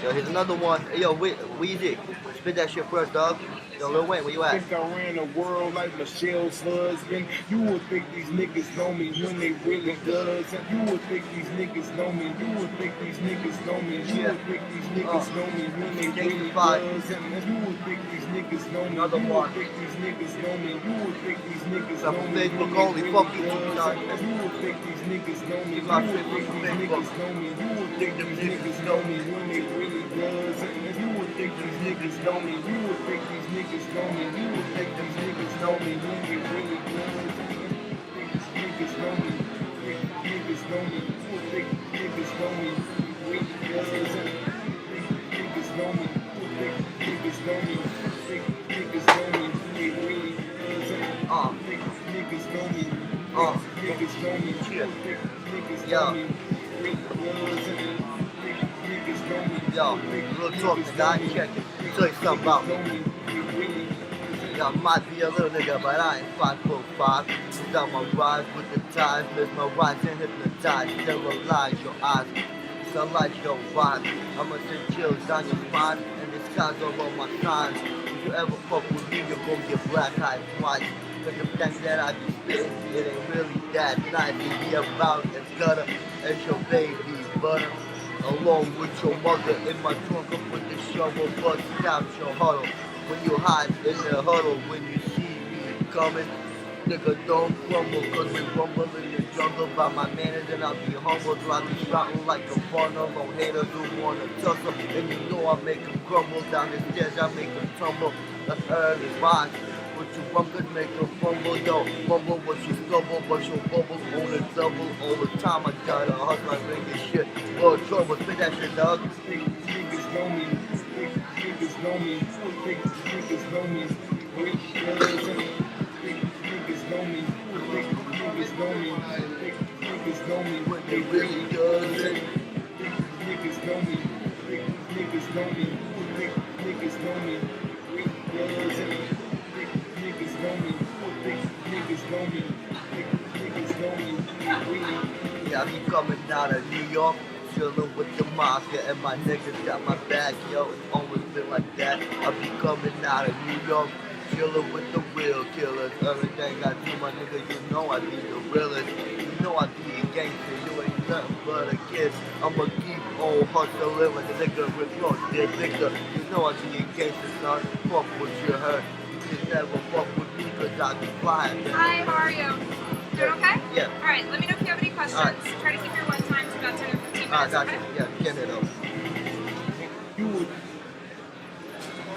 Yo, here's another one. Hey, yo, Weezy, spit that shit first, dog. Yo, Lil Wayne, where you at? Think I ran the world like Michelle's husband. You would think these niggas know me when they really does. And you would think these niggas know me. You would think these niggas know me. You would think these niggas know me when they really does. And you would think these niggas know me. Another You one. would think these niggas know me. You would think these niggas know me. Facebook only. Fuck you, son. You would think these niggas know me. You My would shit think from these Facebook. niggas know me. You would think these niggas know me when they really does. And you would think these niggas know me. You would think these niggas know me. You would think these niggas know me when they really does. These niggas know me. Niggas know me. You would think niggas know me when they really does. Niggas know me. You would think niggas know me. Niggas know me when they really does. Niggas know me. Niggas know me. You would think niggas know me when they does. Niggas know me. Yo, real talk, nigga, I check it. Tell you something about me. Yo, I might be a little nigga, but I ain't 5'5". Down my rise with the tides, miss my rise and hypnotize. Sterilize your eyes, sunlight your vibe. I'ma send chills down your spine, and the skies all on my signs. If you ever fuck with me, you're gonna get black eyed twice. Cause the things that I be spitting, it ain't really that nice to be about as gutter as your baby butter. Along with your mother in my trunk, I put the shovel, bust out your huddle. When you hide in the huddle, when you see me coming, nigga don't crumble, cause we rumble in the jungle by my manners and I'll be humble. So I be shouting like a funnel on haters who wanna tussle. And you know I make them crumble, down the stairs I make them tumble. That's early rise. What you want could make them fumble, yo. Mumble what you stumble, but your bubble on the double all the time. I gotta hustle and bring this shit. Oh, trouble, spit that shit, dog. Niggas know me. Niggas know me. Niggas know me. Niggas know me. Niggas know me. Niggas know me What they really does. Niggas know me. Niggas know me. Niggas know me. Niggas know me. Niggas know me. Niggas know me. Yeah, I be coming out of New York, chillin' with the mafia, and my niggas got my back, yo. It's always been like that. I be coming out of New York, chillin' with the real killers. Everything I do, my nigga, you know I be the realest. You know I be a gangster, you ain't nothing but a kid. I'ma keep on hustling like a nigga Rick Ross, dead nigga. You know I be a gangster, son. Fuck what you heard. You just never fuck with me, cause I be flying. Hi, how are you? Doing okay? Yeah. Alright, let me know if you have any questions. All right. Try to keep your one time to about 10 or 15 minutes. I got okay? you. Yeah, get it up.